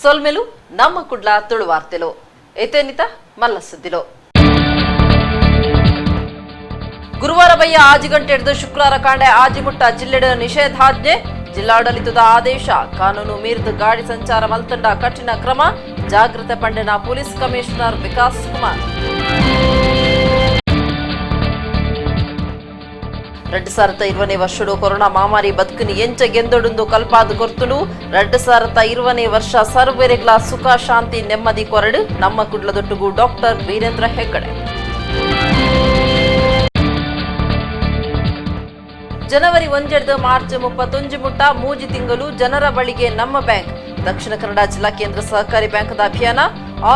ಸೊಲ್ಮೆಲು ನಮ್ಮ ಕುಡ್ಲ ತುಳು ವಾರ್ತೆಲು ಏತೇನಿತ ಮಲ್ಲ ಸುದ್ದಿಲು ಗುರುವಾರ ಬಯ್ಯ ಆಜಿಗಂಟೆ ಹಿಡಿದು ಶುಕ್ರವಾರ ಕಾಂಡೆ ಆಜಿಮುಟ್ಟ ಜಿಲ್ಲೆಡ ನಿಷೇಧಾಜ್ಞೆ ಜಿಲ್ಲಾಡಳಿತದ ಆದೇಶ ಕಾನೂನು ಮೀರಿದ ಗಾಡಿ ಸಂಚಾರ ಮಲ್ತಂಡ ಕಠಿಣ ಕ್ರಮ ಜಾಗೃತ ಪಂಡಿನ ಪೊಲೀಸ್ ಕಮಿಷನರ್ ವಿಕಾಸ್ ಕುಮಾರ್ 2020 ವರ್ಷಡು ಕೊರೋನಾ ಮಾಮಾರಿ ಬದುಕುನಿ ಎಂಚಗೆಂದೊಡುಂದು ಕಲ್ಪಾದು ಗೊರ್ತುಡು 2020 ವರ್ಷ ಸರ್ವೇರೆಗ್ಲ ಸುಖ ಶಾಂತಿ ನೆಮ್ಮದಿ ಕೊರಡು ನಮ್ಮ ಕುಡ್ಲದೊಟ್ಟುಗು ಡಾಕ್ಟರ್ ವೀರೇಂದ್ರ ಹೆಗ್ಗಡೆ ಜನವರಿ 1 ಮಾರ್ಚ್ 31 ಮುಟ್ಟ ಮೂಜಿ ತಿಂಗಳು ಜನರ ಬಳಿಗೆ ನಮ್ಮ ಬ್ಯಾಂಕ್ ದಕ್ಷಿಣ ಕನ್ನಡ ಜಿಲ್ಲಾ ಕೇಂದ್ರ ಸಹಕಾರಿ ಬ್ಯಾಂಕ್ದ ಅಭಿಯಾನ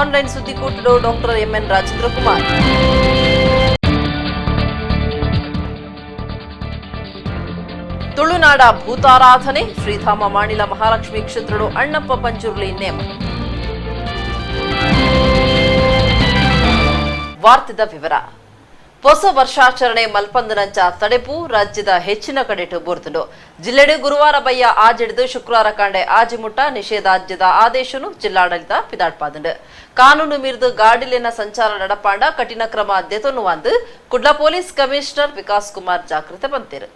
ಆನ್ಲೈನ್ ಸುದ್ದಿಕೂಟಡು ಡಾಕ್ಟರ್ ಎಂಎನ್ ರಾಜೇಂದ್ರ ಕುಮಾರ್ ತುಳುನಾಡ ಭೂತಾರಾಧನೆ ಶ್ರೀಧಾಮ ಮಾಣಿಲ ಮಹಾಲಕ್ಷ್ಮಿ ಕ್ಷೇತ್ರಡು ಅಣ್ಣಪ್ಪ ಪಂಜುರ್ಲಿ ನೇಮ ವಾರ್ತೆದ ವಿವರ ಹೊಸ ವರ್ಷಾಚರಣೆ ಮಲ್ಪಂದನಂಚ ತಡೆಪು ರಾಜ್ಯದ ಹೆಚ್ಚಿನ ಕಡೆಟು ಬೂರ್ದುಂಡು ಜಿಲ್ಲೆಡು ಗುರುವಾರ ಬಯ್ಯ ಆಜಿಡಿದು ಶುಕ್ರವಾರ ಕಾಂಡೆ ಆಜಿಮುಟ್ಟ ನಿಷೇಧಾಜ್ಞದ ಆದೇಶನು ಜಿಲ್ಲಾಡಳಿತ ಪಿದಾಡ್ಪಾದುಂಡು ಕಾನೂನು ಮೀರಿದು ಗಾಡಿಲಿನ ಸಂಚಾರ ನಡಪಾಂಡ ಕಠಿಣ ಕ್ರಮ ದೆತೊನ್ನುವಂದು ಕುಡ್ಲ ಪೊಲೀಸ್ ಕಮಿಷನರ್ ವಿಕಾಸ್ ಕುಮಾರ್ ಜಾಗೃತಿ ಬಂತಿರು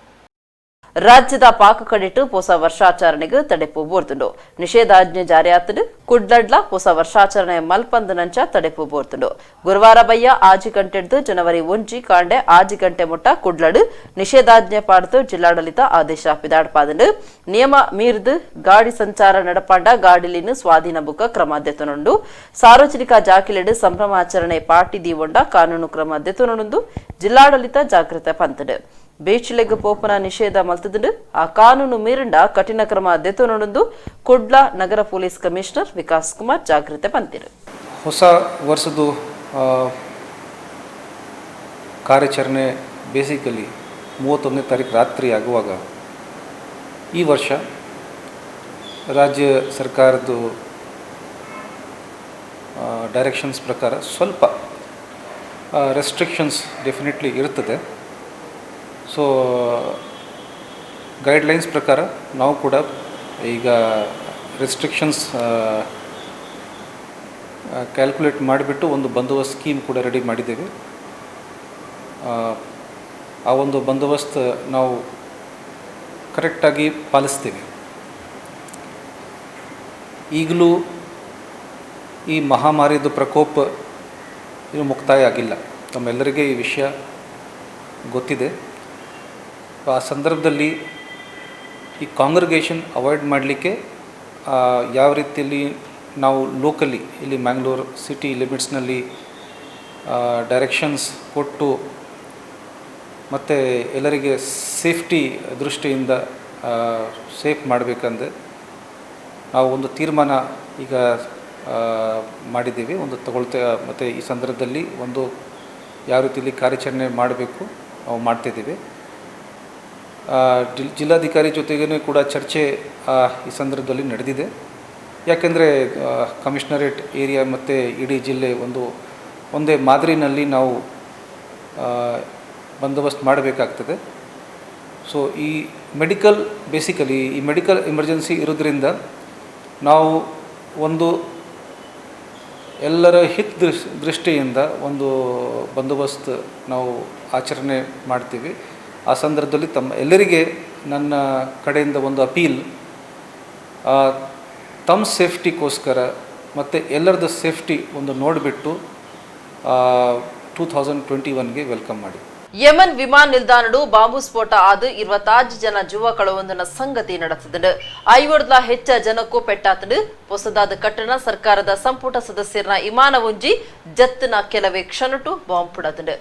ರಾಜ್ಯದ ಪಾಕ ಕಡೆಟು ಹೊಸ ವರ್ಷಾಚರಣೆಗೆ ತಡೆಪು ಬೋರ್ತುಂಡು ನಿಷೇಧಾಜ್ಞೆ ಜಾರಿಯಾತುಡು ಕುಡ್ಲಡ್ಲ ಹೊಸ ವರ್ಷಾಚರಣೆ ಮಲ್ಪಂದನಂಚ ತಡೆಪು ಬೋರ್ತುಂಡು ಗುರುವಾರ ಬಯ್ಯ ಆಜಿಗಂಟೆಡ್ದು ಜನವರಿ 1 ಕಾಂಡೆ ಆಜಿಗಂಟೆ ಮುಟ್ಟ ಕುಡ್ಲಡು ನಿಷೇಧಾಜ್ಞೆ ಪಾಡ್ದು ಜಿಲ್ಲಾಡಳಿತ ಆದೇಶ ಪಿದಾಡ್ಪಾದುಂಡು ನಿಯಮ ಮೀರಿದು ಗಾಡಿ ಸಂಚಾರ ನಡಪಾಂಡ ಗಾಡಿಲಿನ ಸ್ವಾಧೀನ ಬುಕ ಕ್ರಮ ದೆತೊನುಂಡು ಸಾರ್ವಜನಿಕ ಜಾಕಿಲೆಡು ಸಂಭ್ರಮಾಚರಣೆ ಪಾರ್ಟಿ ದೀವೊಂಡ ಕಾನೂನು ಕ್ರಮ ದೆತೊನುಂಡು ಜಿಲ್ಲಾಡಳಿತ ಜಾಗೃತಿ ಪಂತುಡು ಬೇಚಿಲೆಗ್ ಪೋಪನ ನಿಷೇಧ ಮಲ್ತದುಂಡು ಆ ಕಾನೂನು ಮೀರಿಂಡ ಕಠಿಣ ಕ್ರಮ ದೆತೊನುಂಡು ಕುಡ್ಲ ನಗರ ಪೊಲೀಸ್ ಕಮಿಷನರ್ ವಿಕಾಸ್ ಕುಮಾರ್ ಜಾಗೃತಿ ಪಂತಿರು ಹೊಸ ವರ್ಷದ ಕಾರ್ಯಾಚರಣೆ ಬೇಸಿಕಲಿ 31ನೇ ತಾರೀಕು ರಾತ್ರಿ ಆಗುವಾಗ ಈ ವರ್ಷ ರಾಜ್ಯ ಸರ್ಕಾರದ ಡೈರೆಕ್ಷನ್ಸ್ ಪ್ರಕಾರ ಸ್ವಲ್ಪ ರೆಸ್ಟ್ರಿಕ್ಷನ್ಸ್ ಡೆಫಿನೆಟ್ಲಿ ಇರುತ್ತದೆ ಸೊ ಗೈಡ್ಲೈನ್ಸ್ ಪ್ರಕಾರ ನಾವು ಕೂಡ ಈಗ ರೆಸ್ಟ್ರಿಕ್ಷನ್ಸ್ ಕ್ಯಾಲ್ಕುಲೇಟ್ ಮಾಡಿಬಿಟ್ಟು ಒಂದು ಬಂದೋಬಸ್ತ್ ಸ್ಕೀಮ್ ಕೂಡ ರೆಡಿ ಮಾಡಿದ್ದೇವೆ ಆ ಒಂದು ಬಂದೋಬಸ್ತ್ ನಾವು ಕರೆಕ್ಟಾಗಿ ಪಾಲಿಸ್ತೇವೆ ಈಗಲೂ ಈ ಮಹಾಮಾರಿದು ಪ್ರಕೋಪ ಇದು ಮುಕ್ತಾಯ ಆಗಿಲ್ಲ ತಮ್ಮೆಲ್ಲರಿಗೆ ಈ ವಿಷಯ ಗೊತ್ತಿದೆ ಆ ಸಂದರ್ಭದಲ್ಲಿ ಈ ಕಾಂಗ್ರಿಗೇಷನ್ ಅವಾಯ್ಡ್ ಮಾಡಲಿಕ್ಕೆ ಯಾವ ರೀತಿಯಲ್ಲಿ ನಾವು ಲೋಕಲಿ ಇಲ್ಲಿ ಮ್ಯಾಂಗ್ಳೂರು ಸಿಟಿ ಲಿಮಿಟ್ಸ್ನಲ್ಲಿ ಡೈರೆಕ್ಷನ್ಸ್ ಕೊಟ್ಟು ಮತ್ತು ಎಲ್ಲರಿಗೆ ಸೇಫ್ಟಿ ದೃಷ್ಟಿಯಿಂದ ಸೇಫ್ ಮಾಡಬೇಕಂದ್ರೆ ನಾವು ಒಂದು ತೀರ್ಮಾನ ಈಗ ಮಾಡಿದ್ದೀವಿ ಒಂದು ತಗೊಳ್ತೇ ಮತ್ತು ಈ ಸಂದರ್ಭದಲ್ಲಿ ಒಂದು ಯಾವ ರೀತಿಯಲ್ಲಿ ಕಾರ್ಯಾಚರಣೆ ಮಾಡಬೇಕು ನಾವು ಮಾಡ್ತಿದ್ದೀವಿ ಜಿಲ್ಲಾಧಿಕಾರಿ ಜೊತೆಗೇ ಕೂಡ ಚರ್ಚೆ ಈ ಸಂದರ್ಭದಲ್ಲಿ ನಡೆದಿದೆ ಯಾಕೆಂದರೆ ಕಮಿಷನರೇಟ್ ಏರಿಯಾ ಮತ್ತು ಇಡೀ ಜಿಲ್ಲೆ ಒಂದೇ ಮಾದರಿನಲ್ಲಿ ನಾವು ಬಂದೋಬಸ್ತ್ ಮಾಡಬೇಕಾಗ್ತದೆ ಸೊ ಈ ಬೇಸಿಕಲಿ ಈ ಮೆಡಿಕಲ್ ಎಮರ್ಜೆನ್ಸಿ ಇರೋದ್ರಿಂದ ನಾವು ಒಂದು ಎಲ್ಲರ ದೃಷ್ಟಿಯಿಂದ ಒಂದು ಬಂದೋಬಸ್ತ್ ನಾವು ಆಚರಣೆ ಮಾಡ್ತೀವಿ ಆ ಸಂದರ್ಭದಲ್ಲಿ ಎಲ್ಲರಿಗೆ ನನ್ನ ಕಡೆಯಿಂದ ಒಂದು ಅಪೀಲ್ ತಮ್ಮ ಸೇಫ್ಟಿಗೋಸ್ಕರ ಮತ್ತು ಎಲ್ಲರದ್ದು ಸೇಫ್ಟಿ ಒಂದು ನೋಡಿಬಿಟ್ಟು 2021ಗೆ ವೆಲ್ಕಮ್ ಮಾಡಿ ಯಮನ್ ವಿಮಾನ ನಿಲ್ದಾಣಡು ಬಾಂಬು ಸ್ಫೋಟ ಆದು 26 ಜನ ಜೀವ ಕಳುವಂದನ ಸಂಗತಿ ನಡೆಸಿದೆ 50 ಹೆಚ್ಚ ಜನಕ್ಕೂ ಪೆಟ್ಟಾತಡು ಹೊಸದಾದ ಕಟ್ಟಣ ಸರ್ಕಾರದ ಸಂಪುಟ ಸದಸ್ಯರನ ವಿಮಾನ ಒಂಜಿ ಜತ್ತಿನ ಕೆಲವೇ ಕ್ಷಣಟು ಬಾಂಬ್ ಪುಡತಡು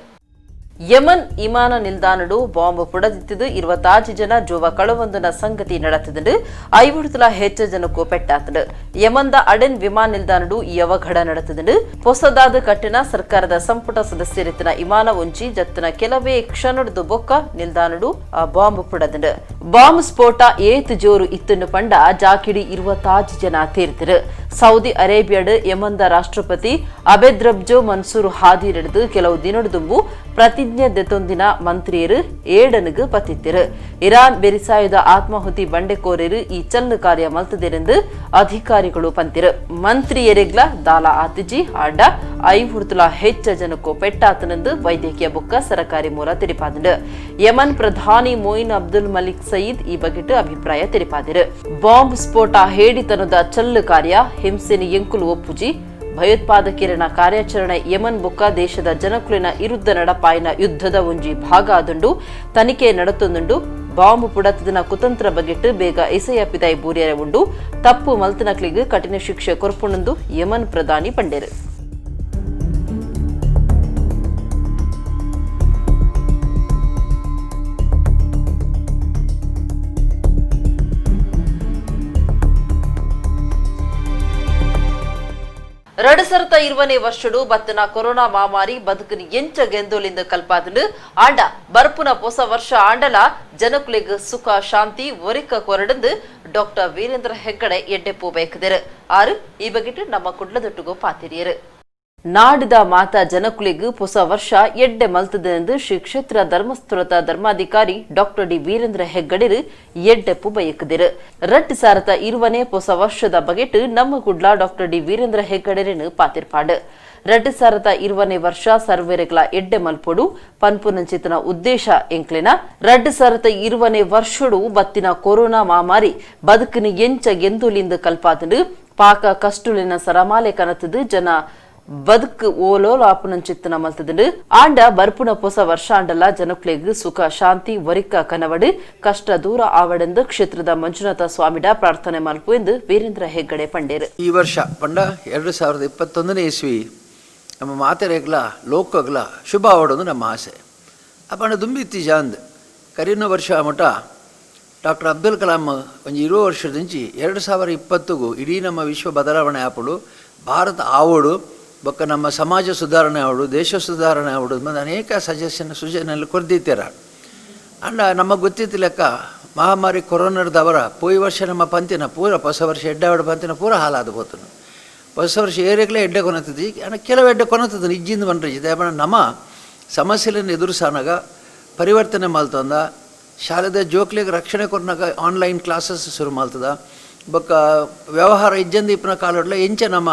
ಯಮನ್ ವಿಮಾನ ನಿಲ್ದಾಣಡು ಬಾಂಬ್ ಪುಡದಿತ್ತಿದ್ದು 26 ಜನ ಜೀವ ಕಳುವಂದನ ಸಂಗತಿ ನಡೆದಿದೆ 50 ಹೆಚ್ಚ ಜನಕ್ಕೂ ಪೆಟ್ಟಾತಡು ಯಮನ್ದ ಅಡೆನ್ ವಿಮಾನ ನಿಲ್ದಾಣಡು ಈ ಅವಘಡ ನಡೆದಿದೆ ಹೊಸದಾದ ಕಟ್ಟಣ ಸರ್ಕಾರದ ಸಂಪುಟ ಸದಸ್ಯರಿತ್ತಿನ ವಿಮಾನ ಒಂಜಿ ಜತ್ತಿನ ಕೆಲವೇ ಕ್ಷಣಡು ಬೊಕ್ಕ ನಿಲ್ದಾಣಡು ಬಾಂಬ್ ಪುಡದಿದೆ ಬಾಂಬ್ ಸ್ಫೋಟ ಏತ್ ಜೋರು ಇತ್ತನ್ನು ಪಂಡ ಜಾಕಿಡಿ 26 ಜನ ತೀರ್ತಿರು ಸೌದಿ ಅರೇಬಿಯಾಡ್ ಯಮನ್ದ ರಾಷ್ಟ್ರಪತಿ ಅಬೆದ್ರಬ್ಜೋ ಮನ್ಸೂರ್ ಹಾದಿ ನಡೆದು ಕೆಲವು ದಿನದುಂಬು ಪ್ರತಿಜ್ಞೆ ದೆತ್ತೊಂದಿನ ಮಂತ್ರಿಯರು ಏಡನಿಗೆ ಪತ್ತಿತ್ತಿರು ಇರಾನ್ ಬೆರಿಸಾಯುಧ ಆತ್ಮಾಹುತಿ ಬಂಡೆಕೋರರು ಈ ಚಲ್ಲು ಕಾರ್ಯ ಮಲ್ತದೆರೆಂದು ಅಧಿಕಾರಿಗಳು ಪಂತಿರು ಮಂತ್ರಿಯರಿಗ್ಲ ದಾಲ ಆತಿಜಿ ಆಡ 500 ಹೆಚ್ಚ ಜನಕ್ಕೂ ಪೆಟ್ಟಾತನೆಂದು ವೈದ್ಯಕೀಯ ಬುಕ್ಕ ಸರಕಾರಿ ಮೂಲ ತಿಳಿಪಾದಿಡು ಯಮನ್ ಪ್ರಧಾನಿ ಮೊಯಿನ್ ಅಬ್ದುಲ್ ಮಲಿಕ್ ಸಯೀದ್ ಈ ಬಗೆಟ್ ಅಭಿಪ್ರಾಯ ತಿಳಿಪಾದಿರು ಬಾಂಬ್ ಸ್ಫೋಟ ಹೇಡಿತನದ ಚಲ್ಲು ಕಾರ್ಯ ಹಿಂಸೆನಿ ಎಂಕುಲು ಒಪ್ಪುಜಿ ಭಯೋತ್ಪಾದಕೀರನ ಕಾರ್ಯಾಚರಣೆ ಯಮನ್ ಬುಕ್ಕ ದೇಶದ ಜನಕುಲಿನ ಇರುದ್ದ ನಡಪಾಯಿನ ಯುದ್ಧದ ಒಂಜಿ ಭಾಗ ಆದುಂಡು ತನಿಖೆ ನಡತೊಂದುಂಡು ಬಾಂಬ್ ಪುಡತದಿನ ಕುತಂತ್ರ ಬಗೆಟ್ ಬೇಗ ಎಸೆಯ ಪಿದಾಯಿ ಬೂರಿಯರೆ ಉಂಡು ತಪ್ಪು ಮಲ್ತನಕ್ಲಿಗೆ ಕಠಿಣ ಶಿಕ್ಷೆ ಕೊರ್ಪುಣಂದು ಯಮನ್ ಪ್ರಧಾನಿ ಪಂಡೇರು ರಡಸರತ 20ನೇ ವರ್ಷಡು ಬತ್ತನ ಕೊರೋನಾ ಮಾಮಾರಿ ಬದುಕುನಿ ಎಂಚ ಗೆಂದೋಲಿಂದ ಕಲ್ಪಾದನು ಆಂಡ ಬರ್ಪುನ ಹೊಸ ವರ್ಷ ಆಂಡಲ ಜನಕುಲಿಗ ಸುಖ ಶಾಂತಿ ಒರಿಕ ಕೊರಡಂದು ಡಾಕ್ಟರ್ ವೀರೇಂದ್ರ ಹೆಗ್ಗಡೆ ಎಡ್ಡೆ ಪೂಬೇಕದರು ಆರು ಈ ಬಗೆಟ್ ನಮ್ಮ ಕುಡ್ಲದೊಟ್ಟುಗೋ ಪಾತಿರಿಯರು ನಾಡಿದ ಮಾತಾ ಜನಕುಲಿಗೂ ಹೊಸ ವರ್ಷ ಎಡ್ಡೆ ಮಲ್ತದೆಂದು ಶ್ರೀ ಕ್ಷೇತ್ರ ಧರ್ಮಸ್ಥಳದ ಧರ್ಮಾಧಿಕಾರಿ ಡಾಕ್ಟರ್ ಡಿ ವೀರೇಂದ್ರ ಹೆಗ್ಗಡಿರು ಎಡ್ಡೆಪ್ಪು ಬಯಕದಿರು ರಟ್ಟು ಸಾರತ 20ನೇ ಹೊಸ ವರ್ಷದ ಬಗೆಟ್ ನಮ್ಮ ಕುಡ್ಲ ಡಾಕ್ಟರ್ ಡಿ ವೀರೇಂದ್ರ ಹೆಗ್ಗಡಿರನು ಪಾತಿರ್ಪಾಡು ರಟ್ಟು ಸಾರತ 20ನೇ ವರ್ಷ ಸರ್ವೇರೆಗ್ಲ ಎಡ್ಡೆ ಮಲ್ಪೊಡು ಪನ್ಪುನಂಚಿತನ ಉದ್ದೇಶ ಎಂಕ್ಲೆನ ರಡ್ಡು ಸಾರತ 20ನೇ ವರ್ಷಡು ಬತ್ತಿನ ಕೊರೋನಾ ಮಾಮಾರಿ ಬದುಕಿನ ಎಂಚ ಗೆಂದುಲಿಂದ ಕಲ್ಪಾದನು ಪಾಕ ಕಷ್ಟುಲಿನ ಸರಮಾಲೆ ಕನತದು ಜನ ಬದುಕು ಓಲೋಲ ಆಪುನಂಚಿತ್ತನ ಮಲ್ತದನು ಆಂಡ ಬರ್ಪುನ ಹೊಸ ವರ್ಷಾಂಡಲ ಜನಕ್ಲೆಗ್ ಸುಖ ಶಾಂತಿ ವರಿಕ ಕನವಡು ಕಷ್ಟ ದೂರ ಆವಡೆಂದು ಕ್ಷೇತ್ರದ ಮಂಜುನಾಥ ಸ್ವಾಮಿಡ ಪ್ರಾರ್ಥನೆ ಮಲ್ಪು ಎಂದು ವೀರೇಂದ್ರ ಹೆಗ್ಗಡೆ ಪಂಡೇರು ಈ ವರ್ಷ ಪಂಡ 2021ನೇ ಇಸ್ವಿ ನಮ್ಮ ಮಾತೆರೆಗ್ಲ ಲೋಕಗ್ಲ ಶುಭ ಆವಡೋದು ನಮ್ಮ ಆಸೆ ಅಪ್ಪಣ ದುಂಬಿತ್ತಿ ಜಾಂದ್ ಕರೀನ ವರ್ಷ ಮಟ ಡಾಕ್ಟರ್ ಅಬ್ದುಲ್ ಕಲಾಂ ಒಂದು 20 ವರ್ಷದಿಂಚಿ 2020ಗೂ ಇಡೀ ನಮ್ಮ ವಿಶ್ವ ಬದಲಾವಣೆ ಆಪಡು ಭಾರತ ಆವೋಡು ಬೊಕ್ಕ ನಮ್ಮ ಸಮಾಜ ಸುಧಾರಣೆ ಆವಡು ದೇಶ ಸುಧಾರಣೆ ಆವಡು ಮತ್ತು ಅನೇಕ ಸೂಚನೆಯಲ್ಲಿ ಕೊರ್ದಿತ್ತೀರ ಅಂಡ ನಮಗೆ ಗೊತ್ತಿತ್ತು ಲೆಕ್ಕ ಮಹಾಮಾರಿ ಕೊರೋನಾದವರ ಪೋಯಿ ವರ್ಷ ನಮ್ಮ ಪಂತಿನ ಪೂರ ಹೊಸ ವರ್ಷ ಎಡ್ಡಾವಡ ಪಂತಿನ ಪೂರ ಹಾಲಾದ ಹೋತನು ಹೊಸ ವರ್ಷ ಏರಿಯಗಲೇ ಎಡ್ಡೆ ಕೊನತದ್ದು ಈಗ ಕೆಲವು ಎಡ್ಡೆ ಕೊನತದ್ದು ನಿಜ್ಜಿಂದ ಬಂದ್ರಿದೆ ಅಪ್ಪಣ ನಮ್ಮ ಸಮಸ್ಯೆಗಳನ್ನು ಎದುರಿಸಾನಾಗ ಪರಿವರ್ತನೆ ಮಾಲ್ತಂದ ಶಾಲೆದ ಜೋಕ್ಲಿಗೆ ರಕ್ಷಣೆ ಕೊರ್ನಾಗ ಆನ್ಲೈನ್ ಕ್ಲಾಸಸ್ ಶುರು ಮಾಲ್ತದ ಬೊಕ್ಕ ವ್ಯವಹಾರ ಇಜ್ಜಂದ ಇಪ್ಪನ ಕಾಲೊಡ್ಲ ಎಂಚ ನಮ್ಮ